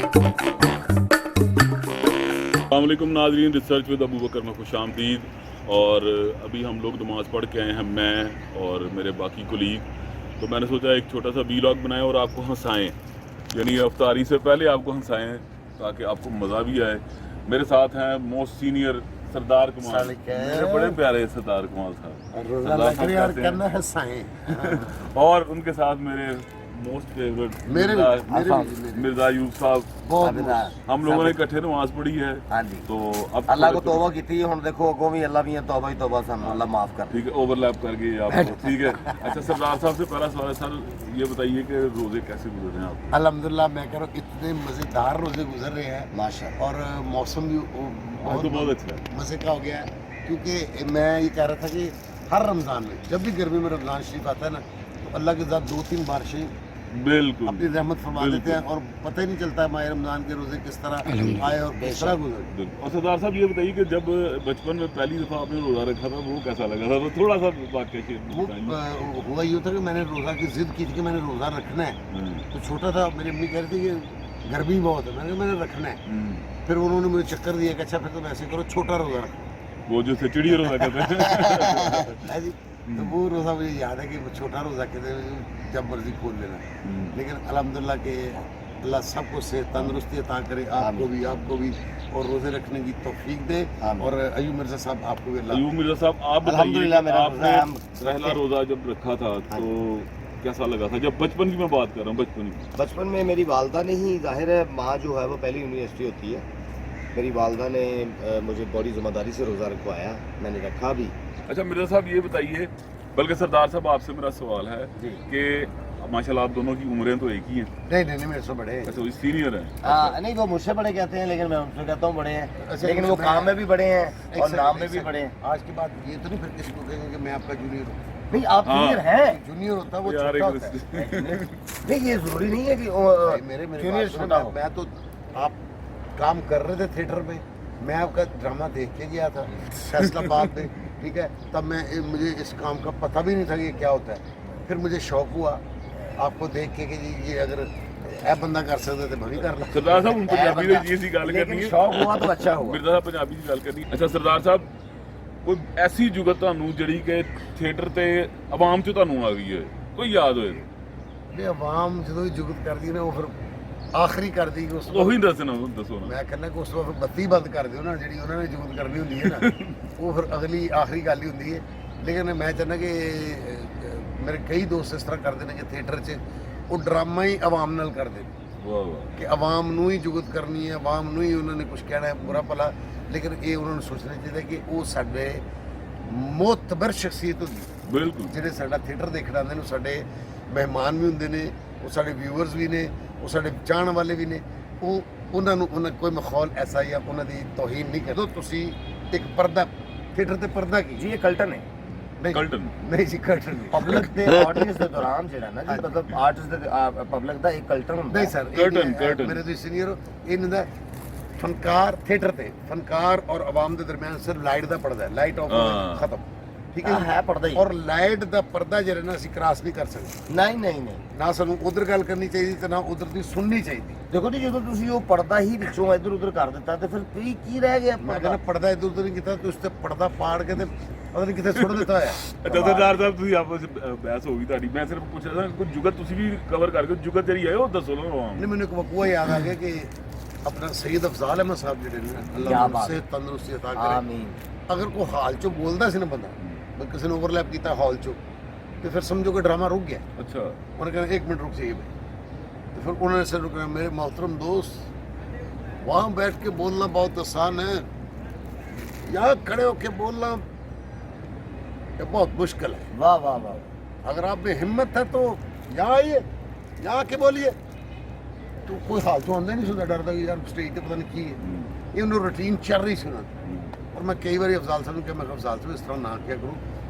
अस्सलामुअलैकुम नाज़रीन, research with Abu बकर में खुशामदीद। और अभी हम लोग नमाज़ पढ़ के आए हैं, मैं और मेरे बाकी कोलीग। तो मैंने सोचा एक छोटा सा वीलॉग बनाएं और आपको हंसाएं, यानी अफ्तारी से पहले आपको हंसाएं ताकि आपको मज़ा भी आए। मेरे साथ हैं मोस्ट सीनियर सरदार कमाल, मेरे बड़े प्यारे सरदार कमाल साहब और उनके साथ मेरे मोस्ट फेवरेट मिर्जा अयूब साहब। हम लोगों ने इकट्ठे नमाज पढ़ी है। हाँ जी। तो अब अल्लाह को तौबा की थी, हम देखो अगों भी अल्लाह भी तौबा ही तौबा सानू अल्लाह माफ कर। ठीक है, ओवरलैप कर गए आपको। ठीक है, अच्छा सरदार साहब से पहला सवाल है सर, ये बताइए कि रोजे कैसे गुजर रहे हैं आप? अल्हम्दुलिल्लाह, मैं कह रहा हूँ इतने मज़ेदार रोजे गुजर रहे हैं माशाअल्लाह। और मौसम भी बहुत अच्छा है, मज़े का हो गया है। क्योंकि मैं ये कह रहा था कि हर रमज़ान में जब भी गर्मी में रमज़ान शरीफ आता है ना, तो अल्लाह के साथ 2-3 बारिशें बिल्कुल अपनी रहमत फरमा देते हैं और पता ही नहीं चलता है माह रमज़ान के रोजे किस तरह आए और किस तरह गुजरे। बिल्कुल। और सरदार साहब ये बताइए कि जब बचपन में पहली दफ़ा आपने रोज़ा रखा था वो कैसा लगा था? तो थोड़ा सा वाक़या शेयर वो बताइए। हुआ यूँ था कि मैंने रोज़ा की ज़िद की थी कि मैंने रोज़ा रखना है। तो छोटा था, मेरी अम्मी कह रही थी कि गर्मी बहुत है, मैंने रखना है। फिर उन्होंने मुझे चक्कर दिया कि अच्छा फिर तुम ऐसे करो, छोटा रोज़ा रखो। वो जो चिड़िया रोज़ा कहते हैं है जी। तो वो रोज़ा मुझे याद है कि वो छोटा रोज़ा कहते हैं, जब मर्जी खोल लेना। लेकिन अल्हम्दुलिल्लाह के अल्लाह सबको से तंदुरुस्ती अता करे, आपको भी और रोज़े रखने की तौफीक दे। और अयूब मिर्ज़ा साहब आपको भी अल्लाह। अयूब मिर्ज़ा साहब आप अल्हम्दुलिल्लाह बताइए, मेरा आपने पहला रोज़ा जब रखा था तो कैसा लगा था? जब बचपन की मैं बात कर रहा हूँ, बचपन में मेरी वालदा ने ही, जाहिर है माँ जो है वो पहली यूनिवर्सिटी होती है, मेरी वालदा ने मुझे बड़ी ज़िम्मेदारी से रोज़ा रखवाया, मैंने रखा भी। अच्छा मिर्ज़ा साहब ये बताइए, बल्कि सरदार साहब आपसे मेरा सवाल है कि माशाल्लाह आप दोनों की उम्रें तो एक ही हैं। नहीं मेरे से बड़े हैं। अच्छा, वो सीनियर हैं। नहीं, वो मुझसे बड़े कहते हैं लेकिन मैं उनसे कहता हूँ बड़े हैं, लेकिन वो काम में भी बड़े हैं और नाम में भी बड़े हैं। आज के बाद ये तो नहीं फिर किसी को कहेंगे कि मैं आपका जूनियर हूँ। नहीं, आप जूनियर हैं। जूनियर होता है वो यार छोटा एक होता है। नहीं, ये जरूरी नहीं है कि मेरे जूनियर बात सुनो, छोटा हो। मैं तो आप काम कर रहे थे थिएटर में, मैं आपका ड्रामा देख के गया था फैसलाबाद में। ठीक है, तब मुझे इस काम का पता भी नहीं था कि ये क्या होता है। फिर मुझे शौक हुआ आपको देख के कि जी ये अगर ऐ बंदा कर सकते थे मैं भी कर ला। सरदार साहब ਹੁਣ ਪੰਜਾਬੀ ਦੀ ਜੀ ਸੀ ਗੱਲ ਕਰਨੀ ਹੈ। शौक हुआ तो अच्छा हुआ। ਮਿਰਜ਼ਾ ਸਾਹਿਬ ਪੰਜਾਬੀ ਦੀ ਗੱਲ ਕਰਨੀ। ਅੱਛਾ ਸਰਦਾਰ ਸਾਹਿਬ, ਕੋਈ ਐਸੀ ਜੁਗਤ ਤੁਹਾਨੂੰ ਜਿਹੜੀ ਕਿ ਥੀਏਟਰ ਤੇ ਆਵਾਮ ਚ ਤੁਹਾਨੂੰ ਆ ਗਈ ਹੈ, ਕੋਈ ਯਾਦ ਹੋਏ? ये आवाम जो ही जुगत कर दी ना, वो फिर आखिरी कर दी कि उस ਉਹੀ ਦੱਸੋ ਨਾ। मैं कहना कि उस वक्त बत्ती बंद कर दियो ना, जी उन्होंने जुगत करनी होंगी है ना, वो फिर अगली आखिरी गल ही होंगी है। लेकिन मैं चाहना कि मेरे कई दोस्त इस तरह करते हैं कि थिएटर च वो ड्रामा ही आवाम नाल करते ਵਾਹ ਵਾਹ। कि आवाम नू ही जुगत करनी है, आवाम नू ही उन्होंने कुछ कहना है बुरा भला। लेकिन ये उन्होंने सोचना चाहिए कि वो साडे मोतबर शख्सियत होंगी, ਬਿਲਕੁਲ ਜਿਹੜੇ ਸਾਡਾ ਥੀਏਟਰ ਦੇਖਣ ਆਉਂਦੇ ਨੇ, ਸਾਡੇ ਮਹਿਮਾਨ ਵੀ ਹੁੰਦੇ ਨੇ, ਉਹ ਸਾਡੇ ਵਿਊਅਰਸ ਵੀ ਨੇ, ਉਹ ਸਾਡੇ ਚਾਹਣ ਵਾਲੇ ਵੀ ਨੇ। ਉਹਨਾਂ ਨੂੰ ਕੋਈ ਮਾਹੌਲ ਐਸਾ ਜਾਂ ਉਹਨਾਂ ਦੀ ਤੋਹੀਨ ਨਹੀਂ ਕਰਦਾ। ਤੁਸੀਂ ਇੱਕ ਪਰਦਾ ਥੀਏਟਰ ਤੇ ਪਰਦਾ ਕੀ जी ये कल्टन है, ਕਲਟਨ ਨਹੀਂ ਜੀ, ਕਰਟਨ ਨਹੀਂ। पब्लिक दे ऑडियंस दे दौरान जेड़ा ना जी, मतलब आर्टिस्ट दे पब्लिक दा एक कल्टन हुंदा ਨਹੀਂ है। Sir, Curtain। ਮੇਰੇ ਤੁਸੀਂ ਸੀਨੀਅਰ ਹੋ। ਇਹਨਾਂ ਦਾ ਫਨਕਾਰ ਥੀਏਟਰ ਤੇ ਫਨਕਾਰ ਔਰ ਆਵਾਮ ਦੇ ਦਰਮਿਆਨ ਸਿਰਫ ਲਾਈਟ ਦਾ ਪਰਦਾ ਹੈ, ਲਾਈਟ ਆਫ ਖਤਮ। ਠੀਕ ਹੈ है पर्दा ही। ਔਰ ਲਾਈਟ ਦਾ ਪਰਦਾ ਜਿਹੜਾ ਨਾ ਅਸੀਂ ਕ੍ਰਾਸ ਨਹੀਂ ਕਰ ਸਕਦੇ। नहीं नहीं नहीं, ਨਾ ਸਾਨੂੰ ਉਧਰ ਗੱਲ ਕਰਨੀ ਚਾਹੀਦੀ ਤੇ ਨਾ ਉਧਰ ਦੀ ਸੁਣਨੀ ਚਾਹੀਦੀ। देखो जी ਜਦੋਂ ਤੁਸੀਂ ਉਹ ਪਰਦਾ ਹੀ ਵਿੱਚੋਂ ਇੱਧਰ ਉੱਧਰ ਕਰ ਦਿੱਤਾ ਤੇ ਫਿਰ ਕੀ ਰਹਿ ਗਿਆ ਮੈਂ ਪਰਦਾ? ਕਹਿੰਦਾ ਪਰਦਾ ਇੱਧਰ ਉੱਧਰ ਨਹੀਂ ਕੀਤਾ, ਤੁਸੀਂ ਤੇ ਪਰਦਾ ਪਾੜ ਕੇ ਤੇ ਪਤਾ ਨਹੀਂ ਕਿੱਥੇ ਸੁੱਟ ਦਿੱਤਾ ਹੋਇਆ। ਅੱਛਾ ਸਰਦਾਰ ਸਾਹਿਬ, ਤੁਸੀਂ ਆਪਸ ਵਿੱਚ ਬਹਿਸ ਹੋ ਗਈ ਤੁਹਾਡੀ, ਮੈਂ ਸਿਰਫ ਪੁੱਛ ਰਿਹਾ ਕੋਈ ਜੁਗਤ ਤੁਸੀਂ ਵੀ ਕਵਰ ਕਰਕੇ ਜੁਗਤ ਜਿਹੜੀ ਹੈ ਉਹ ਦੱਸੋ ਨਾ ਆਵਾਮ ਨਹੀਂ, ਮੈਨੂੰ ਇੱਕ ਵਕੂਆ ਯਾਦ ਆ ਗਿਆ ਕਿ ਆਪਣਾ ਸੈयद ਅਫਜ਼ਾਲ ਅਹਿਮਦ ਸਾਹਿਬ ਜਿਹੜੇ ਨੇ, ਅੱਲਾਹ ਕਿਆ ਉਹਨਾਂ ਬਾਤ ਨੂੰ ਸਿਹਤ ਤੰਦਰੁਸਤੀ ਅਤਾ ਕਰੇ। ਆਮੀਨ। ਅਗਰ ਕੋਈ ਹਾਲ ਚੋਂ ਬੋਲਦਾ ਸੀ ਨਾ ਬੰਦਾ, ਕਿਸੇ ਨੇ ਓਵਰਲੈਪ ਕੀਤਾ ਹਾਲ ਚੋਂ, ਤੇ ਫਿਰ ਸਮਝੋ ਕਿ ਡਰਾਮਾ ਰੁਕ ਗਿਆ। ਅੱਛਾ उन्होंने कहा 1 मिनट रुक जाइए भाई। तो फिर उन्होंने से रुका, मेरे मोहतरम दोस्त वहाँ बैठ के बोलना बहुत आसान है, यहाँ खड़े होके बोलना ये बहुत मुश्किल है। वाह वाह वाह। अगर आप में हिम्मत है तो यहाँ आइए, यहाँ आके बोलिए। तो कोई हाल तो आंदा नहीं सुना, डरता कि यार स्टेज पे पता नहीं की है। ये उन्होंने रूटीन चल रही सुना। और मैं कई बार अफजाल साहब ने कहा, मैं अफजाल साहब इस तरह ना किया करूँ,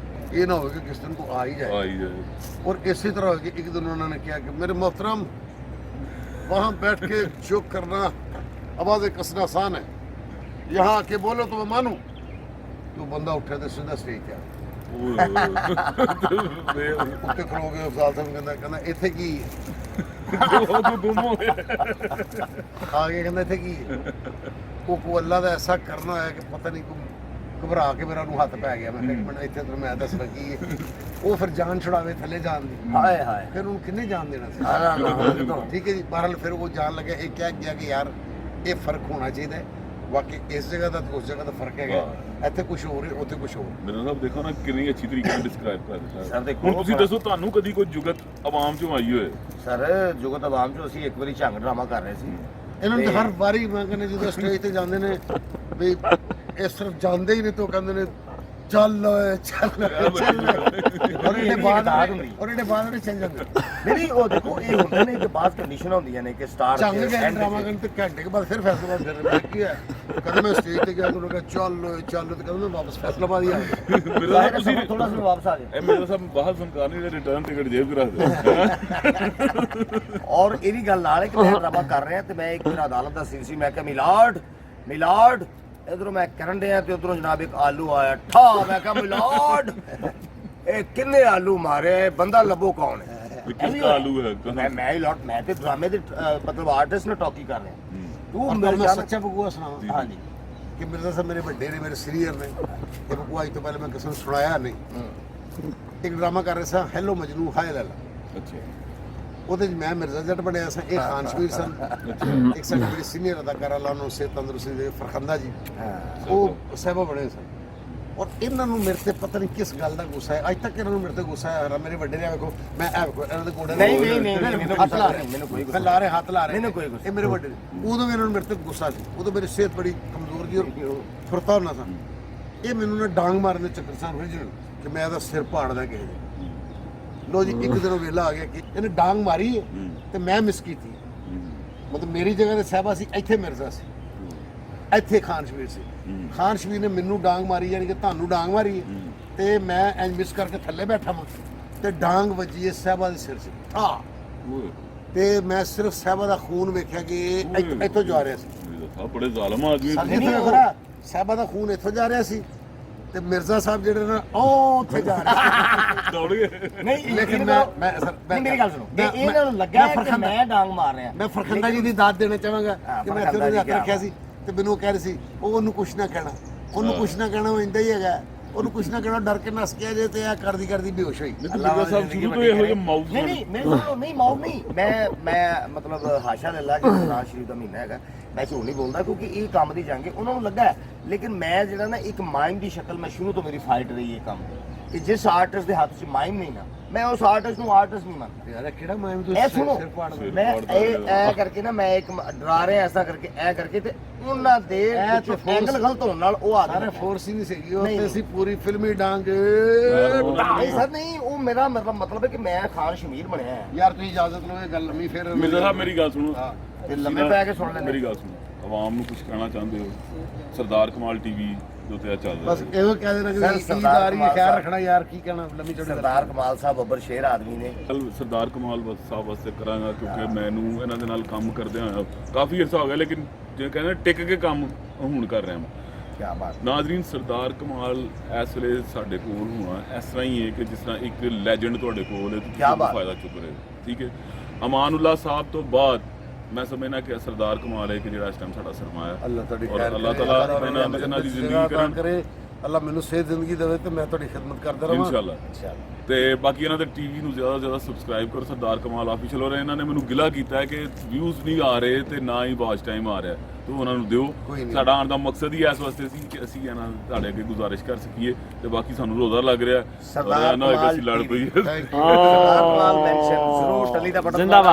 ये ना हो कि किस दिन को आ ही जाए। ਆਈ ਜਾਏ। और इसी तरह कि एक दिन उन्होंने क्या कि मेरे मोहतरम वहाँ बैठ के जो करना आवाज़ें कसना आसान है, यहाँ आके बोलो तो मैं मानूँ। तो बंदा उठा तो सीधा स्टेज पे आ ਓਏ ਉੱਤੇ ਖਲੋ ਕੇ ਅਫਜ਼ਾਲ ਸਾਹਿਬ ਕਹਿੰਦਾ ਇੱਥੇ ਕੀ ਗੁੰਮ ਹੋ ਗਿਆ ਆ ਕੇ ਕਹਿੰਦਾ ਇੱਥੇ ਕੀ ਹੈ? ਉਹ ਕੋ ਅੱਲਾ ਦਾ ਐਸਾ ਕਰਨਾ ਹੋਇਆ ਕਿ ਪਤਾ ਨਹੀਂ ਘਬਰਾ ਕੇ ਮੇਰਾ ਨੂੰ ਹੱਥ ਪੈ ਗਿਆ। ਮੈਂ ਕਿਹਾ ਇੱਕ ਮਿੰਟ ਇੱਥੇ ਤੈਨੂੰ ਮੈਂ ਦੱਸਣਾ ਕੀ ਹੈ। ਉਹ ਫਿਰ ਜਾਨ ਛੁਡਾਵੇ ਥੱਲੇ ਜਾਣ ਦੀ। ਹਾਏ ਹਾਏ ਫਿਰ ਉਹਨੂੰ ਕਿੰਨੇ ਜਾਨ ਦੇਣਾ ਸੀ? ਨਾ ਠੀਕ ਹੈ ਜੀ। ਬਹਰਹਾਲ ਫਿਰ ਉਹ ਜਾਣ ਲੱਗਿਆ। ਇਹ ਕਹਿ ਗਿਆ ਕਿ ਯਾਰ ਇਹ ਫਰਕ ਹੋਣਾ ਚਾਹੀਦਾ ਹੈ। ਵਾਕਈ ਇਸ ਜਗ੍ਹਾ ਦਾ ਤੇ ਉਸ ਜਗ੍ਹਾ ਦਾ ਫਰਕ ਹੈਗਾ। ਇੱਥੇ ਕੁਝ ਹੋਰ ਹੈ, ਉੱਥੇ ਕੁਝ ਹੋਰ। ਮੇਰੇ ਸਾਹਿਬ ਦੇਖੋ ਨਾ ਕਿੰਨੀ ਅੱਛੀ ਤਰੀਕੇ ਨਾਲ ਡਿਸਕ੍ਰਾਈਬ ਕਰ ਦਿੱਤਾ ਸਰ ਦੇਖੋ ਹੁਣ ਤੁਸੀਂ ਦੱਸੋ ਤੁਹਾਨੂੰ ਕਦੀ ਕੋਈ ਜੁਗਤ ਆਵਾਮ ਚੋਂ ਆਈ ਹੋਏ? ਸਰ ਜੁਗਤ ਆਵਾਮ ਚੋਂ ਅਸੀਂ ਇੱਕ ਵਾਰੀ ਝੰਗ ਡਰਾਮਾ ਕਰ ਰਹੇ ਸੀ। ਇਹਨਾਂ ਨੂੰ ਹਰ ਵਾਰੀ ਮੈਂ ਕਹਿੰਦਾ ਜਦੋਂ ਸਟੇਜ ਤੇ ਜਾਂਦੇ ਨੇ ਵੀ ਇਸ ਤਰਫ ਜਾਂਦੇ ਹੀ ਨੇ ਤਾਂ ਕਹਿੰਦੇ ਨੇ ਚੱਲ ਓਏ ਚੱਲ ਔਰ ਇਹਦੇ ਬਾਅਦ ਚੱਲ ਜਾਂਦੇ। ਨਹੀਂ ਉਹ ਦੇਖੋ ਇਹ ਹੁੰਦਾ ਨੇ ਕਿ ਬਾਅਦ ਕੰਡੀਸ਼ਨ ਹੁੰਦੀਆਂ ਨੇ ਕਿ ਸਟਾਰ ਚੰਗ ਗਏ ਡਰਾਮਾ ਕਰਨ ਤੇ ਘੰਟੇ ਕੇ ਬਾਅਦ ਫਿਰ ਫੈਸਲਾਬਾਦ ਫਿਰ ਕੀ ਹੈ? ਕਦੇ ਮੈਂ ਸਟੇਜ ਤੇ ਗਿਆ ਤਾਂ ਉਹਨਾਂ ਕਹਿੰਦਾ ਚੱਲ ਓਏ ਚੱਲ ਤੇ ਕਹਿੰਦਾ ਮੈਂ ਵਾਪਸ ਫੈਸਲਾਬਾਦ ਹੀ ਆ ਗਿਆ। ਮੇਰੇ ਸਾਹਿਬ ਤੁਸੀਂ ਥੋੜਾ ਜਿਹਾ ਵਾਪਸ ਆ ਜਾਓ। ਇਹ ਮੇਰੇ ਸਾਹਿਬ ਬਾਹਰ ਫਨਕਾਰ ਨਹੀਂ ਰਿਟਰਨ ਟਿਕਟ ਜੇਬ 'ਚ ਰੱਖ ਦੇ ਔਰ ਇਹ ਵੀ ਗੱਲ ਨਾਲ ਹੈ ਕਿ ਮੈਂ ਡਰਾਮਾ ਕਰ ਰਿਹਾ ਤੇ ਮੈਂ ਇੱਕ ਅਦਾਲਤ ਦਾ ਸੀਨ ਸੀ। ਮੈਂ ਕਿਹਾ ਮਿਲਾਡ ਇਧਰੋਂ ਮੈਂ ਕਰਨ ਡਿਆ ਤੇ ਉਧਰੋਂ ਜਨਾਬ ਇੱਕ ਆਲੂ ਆਇਆ ਠਾ। ਮੈਂ ਕਿਹਾ ਮਿਲਾਡ ਇਹ ਕਿੰਨੇ ਆਲੂ ਮਾਰੇ, ਬੰਦਾ ਲੱਭੋ ਕੌਣ ਹੈ? ਕਿਸ ਦਾ ਆਲੂ ਹੈ? ਮੈਂ ਹੀ ਲੋਟ ਮੈਂ ਤੇ ਡਰਾਮੇ ਦੇ ਮਤਲਬ ਆਰਟਿਸਟ ਨਾਲ ਟਾਕੀ ਕਰ ਰਿਹਾ। ਤੂੰ ਮੇਰੇ ਮੇਰੇ ਸੱਚਾ ਬਕੂਆ ਸੁਣਾਵਾਂ। ਹਾਂਜੀ ਕਿ ਮਿਰਜ਼ਾ ਸਾਹਿਬ ਮੇਰੇ ਵੱਡੇ ਨੇ, ਮੇਰੇ ਸੀਨੀਅਰ ਨੇ। ਇਹ ਬਕੂਆ ਅੱਜ ਤੋਂ ਪਹਿਲੇ ਮੈਂ ਕਿਸੇ ਨੂੰ ਸੁਣਾਇਆ ਨਹੀਂ। ਇੱਕ ਡਰਾਮਾ ਕਰ ਰਿਹਾ ਸਾਂ ਹੈਲੋ ਮਜਨੂ ਹਾਏ ਲਾਲਾ। ਅੱਛਾ ਉਹਦੇ 'ਚ ਮੈਂ ਮਿਰਜ਼ਾ ਜੱਟ ਬਣਿਆ ਸਾਂ, ਇਹ ਖਾਨ ਸ਼ਬੀਰ ਸਨ। ਇੱਕ ਸਾਡੇ ਮੇਰੇ ਸੀਨੀਅਰ ਅਦਾਕਾਰ ਅੱਲਾ ਨੂੰ ਸਿਹਤ ਤੰਦਰੁਸਤੀ ਦੇ ਫਰਖੰਦਾ ਜੀ, ਉਹ ਸਾਹਿਬਾ ਬਣੇ ਸਨ। ਔਰ ਇਹਨਾਂ ਨੂੰ ਮੇਰੇ ਤੇ ਪਤਾ ਨਹੀਂ ਕਿਸ ਗੱਲ ਦਾ ਗੁੱਸਾ ਹੈ। ਅੱਜ ਤੱਕ ਇਹਨਾਂ ਨੂੰ ਮੇਰੇ ਤੇ ਗੁੱਸਾ ਹੈ। ਮੇਰੇ ਵੱਡੇ ਨੇ ਵੇਖੋ ਮੈਂ ਇਹ ਵੇਖੋ ਇਹਨਾਂ ਦੇ ਗੋਡੇ ਨਹੀਂ ਹੱਥ ਲਾ ਰਹੇ, ਮੈਨੂੰ ਕੋਈ ਮੈਂ ਲਾ ਰਹੇ ਹੱਥ ਲਾ ਰਹੇ। ਮੈਨੂੰ ਕੋਈ ਗੁੱਸਾ ਇਹ ਮੇਰੇ ਵੱਡੇ ਨੇ। ਉਦੋਂ ਵੀ ਇਹਨਾਂ ਨੂੰ ਮੇਰੇ ਤੇ ਗੁੱਸਾ ਸੀ। ਉਦੋਂ ਮੇਰੀ ਸਿਹਤ ਬੜੀ ਕਮਜ਼ੋਰ ਜੀ ਔਰ ਫੁਰਤਾ ਹੋਣਾ ਸੀ। ਇਹ ਮੈਨੂੰ ਨਾ ਡਾਂਗ ਮਾਰਨ ਦੇ ਚੱਕਰ ਸਨ ਓਰੀਜਨਲ ਕਿ ਮੈਂ ਇਹਦਾ ਸਿਰ ਪਾੜਦਾ ਕਿਸੇ ਦੇ। ਲੋ ਜੀ ਇੱਕ ਦਿਨ ਵੇਲਾ ਆ ਗਿਆ ਕਿ ਇਹਨੇ ਡਾਂਗ ਮਾਰੀ ਹੈ ਤੇ ਮੈਂ ਮਿਸ ਕੀਤੀ। ਮਤਲਬ ਮੇਰੀ ਜਗ੍ਹਾ ਤੇ ਸਾਹਿਬਾ ਸੀ, ਇੱਥੇ ਮਿਰਜ਼ਾ ਸੀ, ਇੱਥੇ ਖਾਨ ਸ਼ਬੀਰ ਸੀ। ਖਾਨ ਸ਼ਬੀਰ ਨੇ ਮੈਨੂੰ ਡਾਂਗ ਮਾਰੀ ਯਾਨੀ ਕਿ ਤੁਹਾਨੂੰ ਡਾਂਗ ਮਾਰੀ ਹੈ ਤੇ ਮੈਂ ਇੰਜ ਮਿਸ ਕਰਕੇ ਥੱਲੇ ਬੈਠਾ ਵਾਂ ਤੇ ਡਾਂਗ ਵੱਜੀ ਹੈ ਸਾਹਿਬਾ ਦੇ ਸਿਰ 'ਚ। ਤੇ ਮੈਂ ਸਿਰਫ ਸਾਹਿਬਾ ਦਾ ਖੂਨ ਵੇਖਿਆ ਕਿ ਇਹ ਇੱਥੋਂ ਜਾ ਰਿਹਾ ਸੀ। ਸਾਹਿਬ ਬੜੇ ਜ਼ਾਲਮ ਆਦਮੀ ਸਾਹਿਬਾ ਦਾ ਖੂਨ ਇੱਥੋਂ ਜਾ ਰਿਹਾ ਸੀ ਤੇ ਮਿਰਜ਼ਾ ਸਾਹਿਬ ਜਿਹੜੇ ਨਾ ਉਹ ਉੱਥੇ ਜਾ ਰਹੇ ਦੌੜ ਗਏ। ਨਹੀਂ ਲੇਕਿਨ ਨਹੀਂ ਮੇਰੀ ਗੱਲ ਸੁਣੋ। ਇਹਨਾਂ ਨੂੰ ਲੱਗਾ ਕਿ ਮੈਂ ਡਾਂਗ ਮਾਰ ਰਿਹਾ। ਮੈਂ ਫਰਖੰਦਾ ਜੀ ਦੀ ਦਾਤ ਦੇਣਾ ਚਾਹਾਂਗਾ ਕਿ ਮੈਂ ਇੱਥੇ ਉਹਦੇ ਹੱਥ ਰੱਖਿਆ ਸੀ ਤੇ ਮੈਨੂੰ ਉਹ ਕਹਿ ਰਹੀ ਸੀ ਉਹਨੂੰ ਕੁਛ ਨਾ ਕਹਿਣਾ, ਉਹਨੂੰ ਕੁਛ ਨਾ ਕਹਿਣਾ, ਉਹ ਇੰਦਾ ਹੀ ਹੈਗਾ, ਉਹਨੂੰ ਕੁਛ ਨਾ ਕਹਿਣਾ, ਡਰ ਕੇ ਨਸ ਗਿਆ ਜੇ ਤੇ ਆ ਕਰਦੀ ਬੇਹੋਸ਼ ਹੋਈ। ਮਿਰਜ਼ਾ ਸਾਹਿਬ ਸ਼ੁਰੂ ਤੋਂ ਇਹੋ ਜਿਹੇ ਮਾਊਸ ਨਹੀਂ ਮਾਊਸ ਨਹੀਂ। ਮੈਂ ਮਤਲਬ ਹਾਸ਼ਾ ਲੱਲਾ ਕਿ ਕੁਰਾਨ ਸ਼ਰੀਫ ਦਾ ਮਹੀਨਾ ਹੈਗਾ, ਮੈਂ ਝੂਠ ਨਹੀਂ ਬੋਲਦਾ ਕਿਉਂਕਿ ਇਹ ਕੰਮ ਦੀ ਜੰਗ ਹੈ। ਉਹਨਾਂ ਨੂੰ ਲੱਗਾ ਲੇਕਿਨ ਮੈਂ ਜਿਹੜਾ ਨਾ ਇੱਕ ਮਾਈਮ ਦੀ ਸ਼ਕਲ ਮੈਂ ਸ਼ੁਰੂ ਤੋਂ ਮੇਰੀ ਫਾਈਟ ਰਹੀ ਹੈ ਕੰਮ ਕਿ ਜਿਸ ਆਰਟਿਸਟ ਦੇ ਹੱਥ 'ਚ ਮਾਈਮ ਨਹੀਂ ਨਾ ਮੈਂ ਉਸ ਆਰਟਿਸਟ ਨੂੰ ਆਰਟਿਸਟ ਨਹੀਂ ਮੰਨਦਾ। ਯਾਰ ਕਿਹੜਾ ਮਾਈਮ ਤੂੰ ਇਹ ਸੁਣੋ ਸਿਰ ਪਾੜ ਦੇ। ਮੈਂ ਇਹ ਕਰਕੇ ਨਾ ਮੈਂ ਇੱਕ ਡਰਾ ਰਿਹਾ ਐਸਾ ਕਰਕੇ ਇਹ ਕਰਕੇ ਤੇ ਉਹਨਾਂ ਦੇ ਐਂਗਲ ਗਲਤ ਹੋਣ ਨਾਲ ਉਹ ਆ ਸਾਰੇ ਗਏ। ਫੋਰਸ ਹੀ ਨਹੀਂ ਸੀਗੀ ਉਹ ਤੇ ਸੀ ਪੂਰੀ ਫਿਲਮੀ ਡਾਂਗ। ਨਹੀਂ ਸਰ ਨਹੀਂ ਉਹ ਮੇਰਾ ਮਤਲਬ ਹੈ ਕਿ ਮੈਂ ਖਾਨ ਸ਼ਮੀਰ ਬਣਿਆ ਹੈ। ਯਾਰ ਤੁਸੀਂ ਇਜਾਜ਼ਤ ਲਓ ਇਹ ਗੱਲ ਲੰਮੀ ਫਿਰ ਮਿਰਜ਼ਾ ਸਾਹਿਬ ਮੇਰੀ ਗੱਲ ਸੁਣੋ ਤੇ ਲੰਮੇ ਪੈ ਕੇ ਸੁਣ ਲੈਂਦੇ। ਮੇਰੀ ਗੱਲ ਸੁਣੋ ਆਵਾਮ ਨੂੰ ਕੁਝ ਕਹਿਣਾ ਚਾਹੁੰਦੇ ਹੋ? ਸਰਦਾਰ ਕਮਾਲ ਟੀਵੀ ਦੇ ਉੱਤੇ ਚੱਲ ਰਿਹਾ ਬਸ ਇਹੋ ਕਹਿ ਦੇਣਾ ਕਿ ਸਰ, ਸਰਦਾਰ ਹੀ ਕਮਾਲ ਖਿਆਲ ਸਾਹਿਬ। ਰੱਖਣਾ ਯਾਰ ਕੀ ਕਹਿਣਾ ਲੰਮੀ ਚੌੜੀ ਸਰਦਾਰ ਕਮਾਲ ਸਾਹਿਬ ਬੱਬਰ ਸ਼ੇਰ ਆਦਮੀ ਨੇ। ਕੱਲ ਸਰਦਾਰ ਕਮਾਲ ਸਾਹਿਬ ਵਾਸਤੇ ਕਰਾਂਗਾ ਕਿਉਂਕਿ ਮੈਨੂੰ ਇਹਨਾਂ ਦੇ ਨਾਲ ਕੰਮ ਕਰਦੇ ਹੋਇਆ ਕਾਫੀ ਅਰਸਾ ਹੋ ਗਿਆ ਲੇਕਿਨ ਜਿਵੇਂ ਕਹਿੰਦੇ ਟਿਕ ਕੇ ਕੰਮ ਹੁਣ ਕਰ ਰਿਹਾ ਮੈਂ। ਕੀ ਬਾਤ। ਨਾਜ਼ਰੀਨ ਸਰਦਾਰ ਕਮਾਲ ਇਸ ਵੇਲੇ ਸਾਡੇ ਕੋਲ ਹੋਣਾ ਇਸ ਤਰ੍ਹਾਂ ਹੀ ਹੈ ਕਿ ਜਿਸ ਤਰ੍ਹਾਂ ਇੱਕ ਲੈਜੈਂਡ ਤੁਹਾਡੇ ਕੋਲ ਹੈ ਤੁਸੀਂ ਉਹਦਾ ਫਾਇਦਾ ਚੁੱਕ ਰਹੇ ਹੋ। ਠੀਕ ਹੈ ਅਮਾਨੁੱਲਾ ਸਾਹਿਬ ਤੋਂ ਬਾਅਦ ਮੈਂ ਸਮਝਣਾ ਕਿ ਸਰਦਾਰ ਕਮਾਲ ਹੈ ਕਿ ਜਿਹੜਾ ਇਸ ਟਾਈਮ ਸਾਡਾ ਸਰਮਾਇਆ ਅੱਲਾਹ ਤੁਹਾਡੀ ਔਰ ਅੱਲਾਹ ਤਾਲਾ ਇਹਨਾਂ ਦੀ ਜ਼ਿੰਦਗੀ ਕਰੇ। ਅੱਲਾਹ ਮੈਨੂੰ ਸਿਹਤ ਜ਼ਿੰਦਗੀ ਦੇਵੇ ਤੇ ਮੈਂ ਤੁਹਾਡੀ ਖਿਦਮਤ ਕਰਦਾ ਰਹਾਂ ਇਨਸ਼ਾਅੱਲਾ। ਤੇ ਬਾਕੀ ਇਹਨਾਂ ਦੇ ਟੀਵੀ ਨੂੰ ਜ਼ਿਆਦਾ ਤੋਂ ਜ਼ਿਆਦਾ ਸਬਸਕ੍ਰਾਈਬ ਕਰੋ। ਸਰਦਾਰ ਕਮਾਲ ਆਫੀਸ਼ੀਅਲ ਹੋ ਰਿਹਾ। ਇਹਨਾਂ ਨੇ ਮੈਨੂੰ ਗਿਲਾ ਕੀਤਾ ਹੈ ਕਿ ਵਿਊਜ਼ ਨਹੀਂ ਆ ਰਹੇ ਤੇ ਨਾ ਹੀ ਵਾਚ ਟਾਈਮ ਆ ਰਿਹਾ ਤੇ ਉਹਨਾਂ ਨੂੰ ਦਿਓ। ਸਾਡਾ ਆਉਣ ਦਾ ਮਕਸਦ ਹੀ ਇਸ ਵਾਸਤੇ ਸੀ ਕਿ ਅਸੀਂ ਇਹਨਾਂ ਤੁਹਾਡੇ ਅੱਗੇ ਗੁਜ਼ਾਰਿਸ਼ ਕਰ ਸਕੀਏ ਤੇ ਬਾਕੀ ਸਾਨੂੰ ਰੋਜ਼ਾ ਲੱਗ ਰਿਹਾ ਸਰਦਾਰ ਨਾ ਅਸੀਂ ਲੜ ਪਈਏ। ਸਰਦਾਰ ਕਮਾਲ ਮੈਂਸ਼ਨ ਜ਼ਰੂਰ ਟਲੀ ਦਾ ਬਟਨ